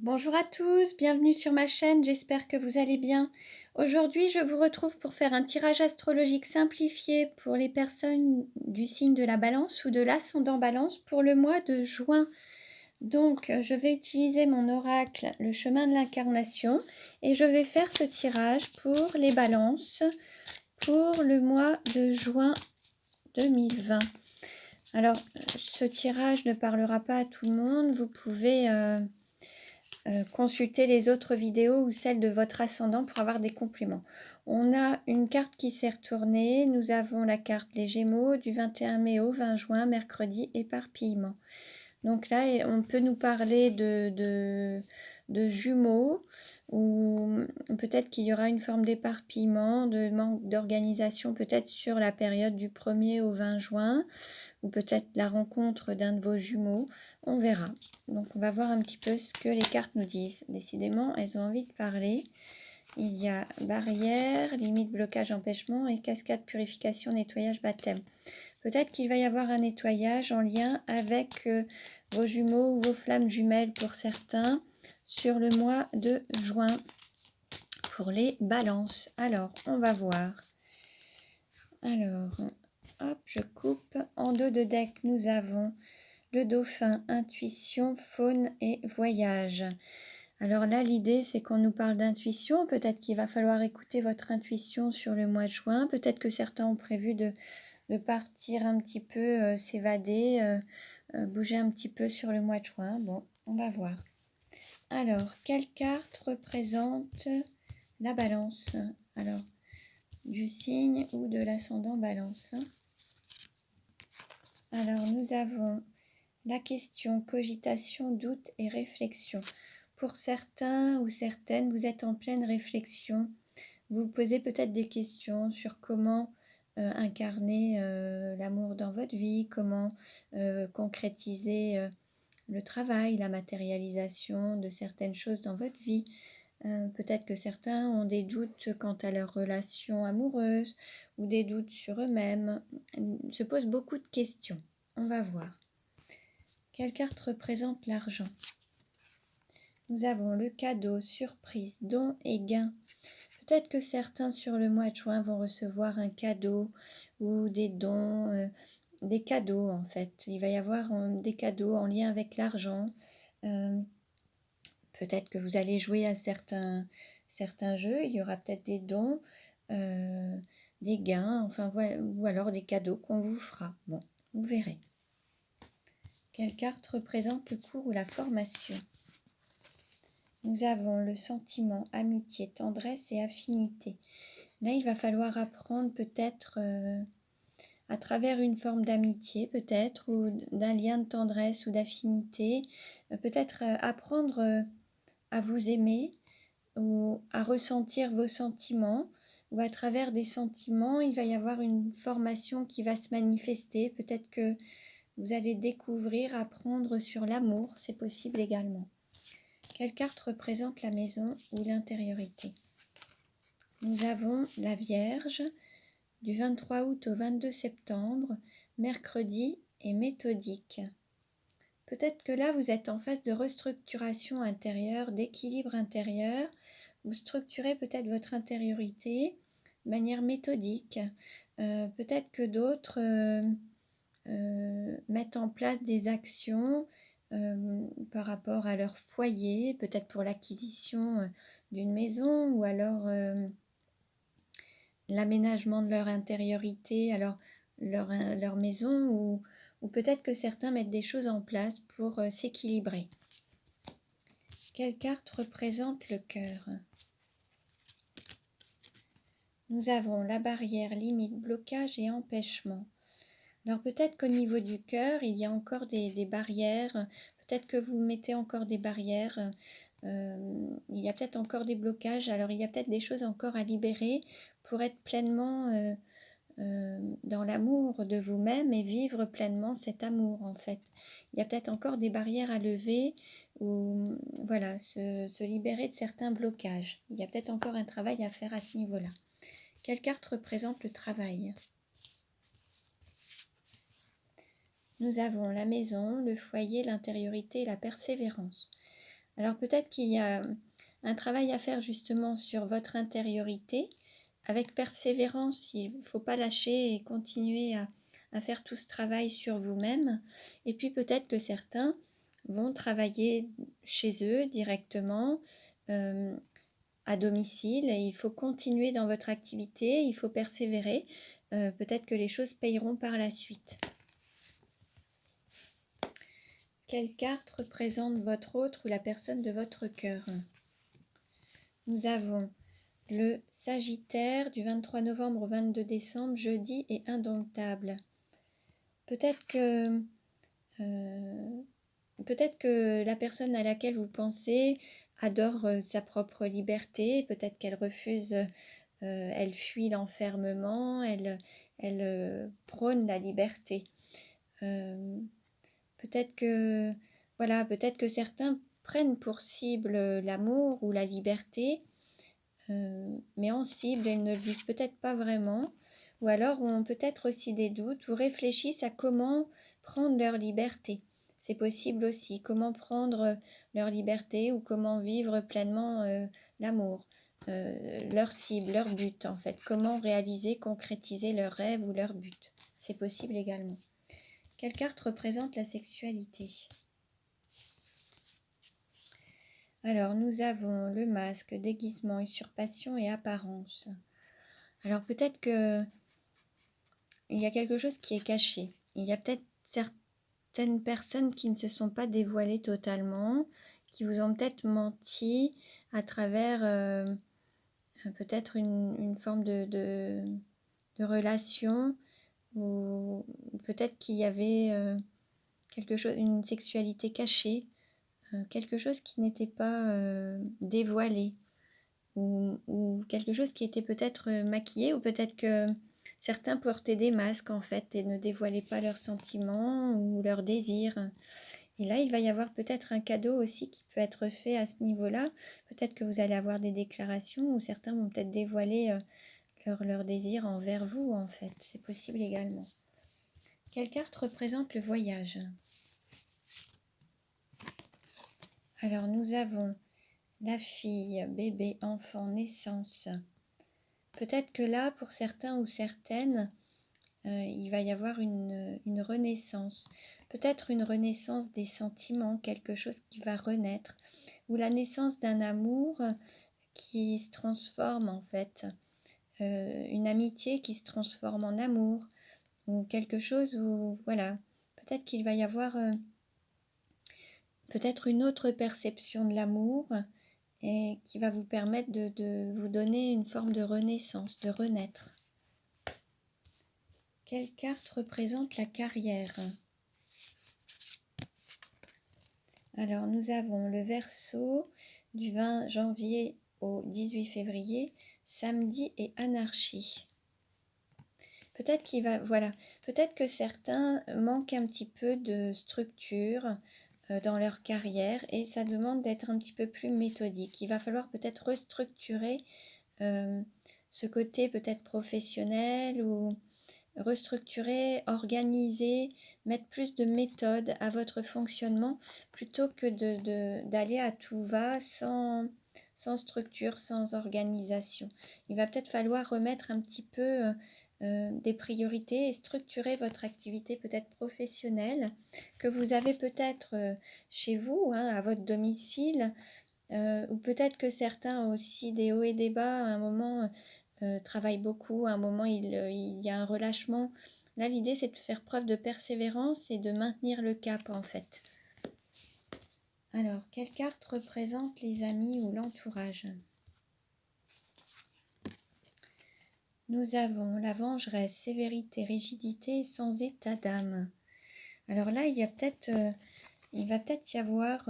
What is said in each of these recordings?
Bonjour à tous, bienvenue sur ma chaîne, j'espère que vous allez bien. Aujourd'hui, je vous retrouve pour faire un tirage astrologique simplifié pour les personnes du signe de la Balance ou de l'ascendant Balance pour le mois de juin. Donc, je vais utiliser mon oracle, le chemin de l'incarnation, et je vais faire ce tirage pour les Balances pour le mois de juin 2020. Alors, ce tirage ne parlera pas à tout le monde, vous pouvez consulter les autres vidéos ou celles de votre ascendant pour avoir des compléments. On a une carte qui s'est retournée. Nous avons la carte les Gémeaux du 21 mai au 20 juin, mercredi, éparpillement. Donc là, on peut nous parler de jumeaux, ou peut-être qu'il y aura une forme d'éparpillement, de manque d'organisation, peut-être sur la période du 1er au 20 juin, ou peut-être la rencontre d'un de vos jumeaux, on verra. Donc on va voir un petit peu ce que les cartes nous disent. Décidément, elles ont envie de parler. Il y a barrière, limite, blocage, empêchement et cascade, purification, nettoyage, baptême. Peut-être qu'il va y avoir un nettoyage en lien avec vos jumeaux ou vos flammes jumelles pour certains sur le mois de juin pour les balances. Alors, on va voir. Alors, hop, je coupe. En dos de deck, nous avons le dauphin, intuition, faune et voyage. Alors là, l'idée, c'est qu'on nous parle d'intuition. Peut-être qu'il va falloir écouter votre intuition sur le mois de juin. Peut-être que certains ont prévu de partir un petit peu, s'évader, bouger un petit peu sur le mois de juin. Bon, on va voir. Alors, quelle carte représente la balance? Alors, du signe ou de l'ascendant balance. Alors, nous avons la question cogitation, doute et réflexion. Pour certains ou certaines, vous êtes en pleine réflexion. Vous vous posez peut-être des questions sur comment incarner l'amour dans votre vie, comment concrétiser le travail, la matérialisation de certaines choses dans votre vie. Peut-être que certains ont des doutes quant à leur relation amoureuse ou des doutes sur eux-mêmes. Se posent beaucoup de questions. On va voir. Quelle carte représente l'argent? Nous avons le cadeau, surprise, don et gain. Peut-être que certains sur le mois de juin vont recevoir un cadeau ou des dons, des cadeaux en fait. Il va y avoir des cadeaux en lien avec l'argent. Peut-être que vous allez jouer à certains jeux, il y aura peut-être des dons, des gains, enfin voilà, ou alors des cadeaux qu'on vous fera. Bon, vous verrez. Quelle carte représente le cours ou la formation? Nous avons le sentiment, amitié, tendresse et affinité. Là, il va falloir apprendre peut-être à travers une forme d'amitié, peut-être, ou d'un lien de tendresse ou d'affinité, peut-être apprendre à vous aimer ou à ressentir vos sentiments, ou à travers des sentiments, il va y avoir une formation qui va se manifester. Peut-être que vous allez découvrir, apprendre sur l'amour, c'est possible également. Quelle carte représente la maison ou l'intériorité? Nous avons la Vierge du 23 août au 22 septembre, mercredi et méthodique. Peut-être que là, vous êtes en phase de restructuration intérieure, d'équilibre intérieur. Vous structurez peut-être votre intériorité de manière méthodique. Peut-être que d'autres mettent en place des actions par rapport à leur foyer, peut-être pour l'acquisition d'une maison ou alors l'aménagement de leur intériorité, alors leur maison, ou peut-être que certains mettent des choses en place pour s'équilibrer. Quelle carte représente le cœur? Nous avons la barrière, limite, blocage et empêchement. Alors peut-être qu'au niveau du cœur, il y a encore des barrières, peut-être que vous mettez encore des barrières, il y a peut-être encore des blocages, alors il y a peut-être des choses encore à libérer pour être pleinement dans l'amour de vous-même et vivre pleinement cet amour en fait. Il y a peut-être encore des barrières à lever ou voilà, se libérer de certains blocages. Il y a peut-être encore un travail à faire à ce niveau-là. Quelle carte représente le travail? Nous avons la maison, le foyer, l'intériorité et la persévérance. Alors peut-être qu'il y a un travail à faire justement sur votre intériorité, avec persévérance. Il ne faut pas lâcher et continuer à faire tout ce travail sur vous-même. Et puis peut-être que certains vont travailler chez eux directement, à domicile, et il faut continuer dans votre activité, il faut persévérer. Peut-être que les choses payeront par la suite. Quelle carte représente votre autre ou la personne de votre cœur? Nous avons le Sagittaire du 23 novembre au 22 décembre, jeudi et indomptable. Peut-être que la personne à laquelle vous pensez adore sa propre liberté, peut-être qu'elle refuse, elle fuit l'enfermement, elle prône la liberté. Peut-être que, voilà, peut-être que certains prennent pour cible l'amour ou la liberté, mais en cible, elles ne le vivent peut-être pas vraiment, ou alors ont peut-être aussi des doutes ou réfléchissent à comment prendre leur liberté. C'est possible aussi, comment prendre leur liberté ou comment vivre pleinement l'amour, leur cible, leur but en fait, comment réaliser, concrétiser leur rêve ou leur but. C'est possible également. Quelle carte représente la sexualité? Alors, nous avons le masque, déguisement, usurpation et apparence. Alors, peut-être que il y a quelque chose qui est caché. Il y a peut-être certaines personnes qui ne se sont pas dévoilées totalement, qui vous ont peut-être menti à travers peut-être une forme de relation, ou peut-être qu'il y avait quelque chose, une sexualité cachée, quelque chose qui n'était pas dévoilé, ou quelque chose qui était peut-être maquillé, ou peut-être que certains portaient des masques en fait et ne dévoilaient pas leurs sentiments ou leurs désirs. Et là, il va y avoir peut-être un cadeau aussi qui peut être fait à ce niveau-là. Peut-être que vous allez avoir des déclarations où certains vont peut-être dévoiler leur désir envers vous en fait. C'est possible également. Quelle carte représente le voyage? Alors nous avons la fille, bébé, enfant, naissance. Peut-être que là, pour certains ou certaines, il va y avoir une renaissance. Peut-être une renaissance des sentiments, quelque chose qui va renaître. Ou la naissance d'un amour qui se transforme en fait. Une amitié qui se transforme en amour. Ou quelque chose où, voilà, peut-être qu'il va y avoir peut-être une autre perception de l'amour, et qui va vous permettre de vous donner une forme de renaissance, de renaître. Quelle carte représente la carrière? Alors, nous avons le Verseau du 20 janvier au 18 février, samedi et anarchie. Peut-être qu'il va, voilà, peut-être que certains manquent un petit peu de structure dans leur carrière, et ça demande d'être un petit peu plus méthodique. Il va falloir peut-être restructurer ce côté peut-être professionnel, ou restructurer, organiser, mettre plus de méthode à votre fonctionnement, plutôt que d'aller à tout va sans structure, sans organisation. Il va peut-être falloir remettre un petit peu des priorités et structurer votre activité peut-être professionnelle que vous avez peut-être chez vous, hein, à votre domicile, ou peut-être que certains ont aussi des hauts et des bas. À un moment, travaillent beaucoup, à un moment, il y a un relâchement. Là, l'idée, c'est de faire preuve de persévérance et de maintenir le cap, en fait. Alors, quelle carte représente les amis ou l'entourage? Nous avons la vengeresse, sévérité, rigidité, sans état d'âme. Alors là, il va peut-être y avoir...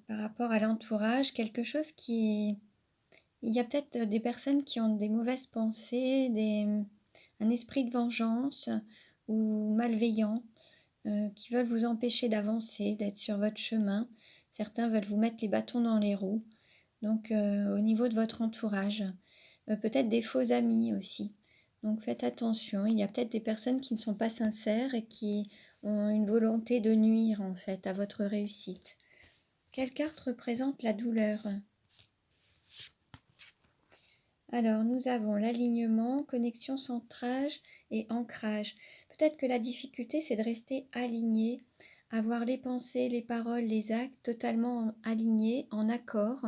par rapport à l'entourage, quelque chose qui... Il y a peut-être des personnes qui ont des mauvaises pensées, un esprit de vengeance ou malveillant, qui veulent vous empêcher d'avancer, d'être sur votre chemin. Certains veulent vous mettre les bâtons dans les roues. Donc au niveau de votre entourage, peut-être des faux amis aussi. Donc faites attention, il y a peut-être des personnes qui ne sont pas sincères et qui ont une volonté de nuire en fait à votre réussite. Quelle carte représente la douleur? Alors, nous avons l'alignement, connexion, centrage et ancrage. Peut-être que la difficulté, c'est de rester aligné, avoir les pensées, les paroles, les actes totalement alignés, en accord,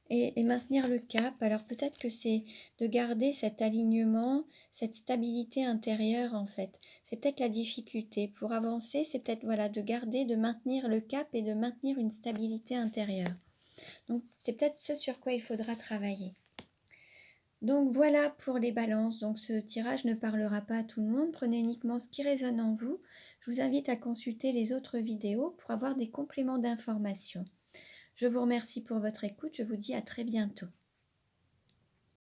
et maintenir le cap. Alors, peut-être que c'est de garder cet alignement, cette stabilité intérieure, en fait. C'est peut-être la difficulté. Pour avancer, c'est peut-être voilà, de garder, de maintenir le cap et de maintenir une stabilité intérieure. Donc, c'est peut-être ce sur quoi il faudra travailler. Donc voilà pour les balances. Donc ce tirage ne parlera pas à tout le monde. Prenez uniquement ce qui résonne en vous. Je vous invite à consulter les autres vidéos pour avoir des compléments d'information. Je vous remercie pour votre écoute. Je vous dis à très bientôt.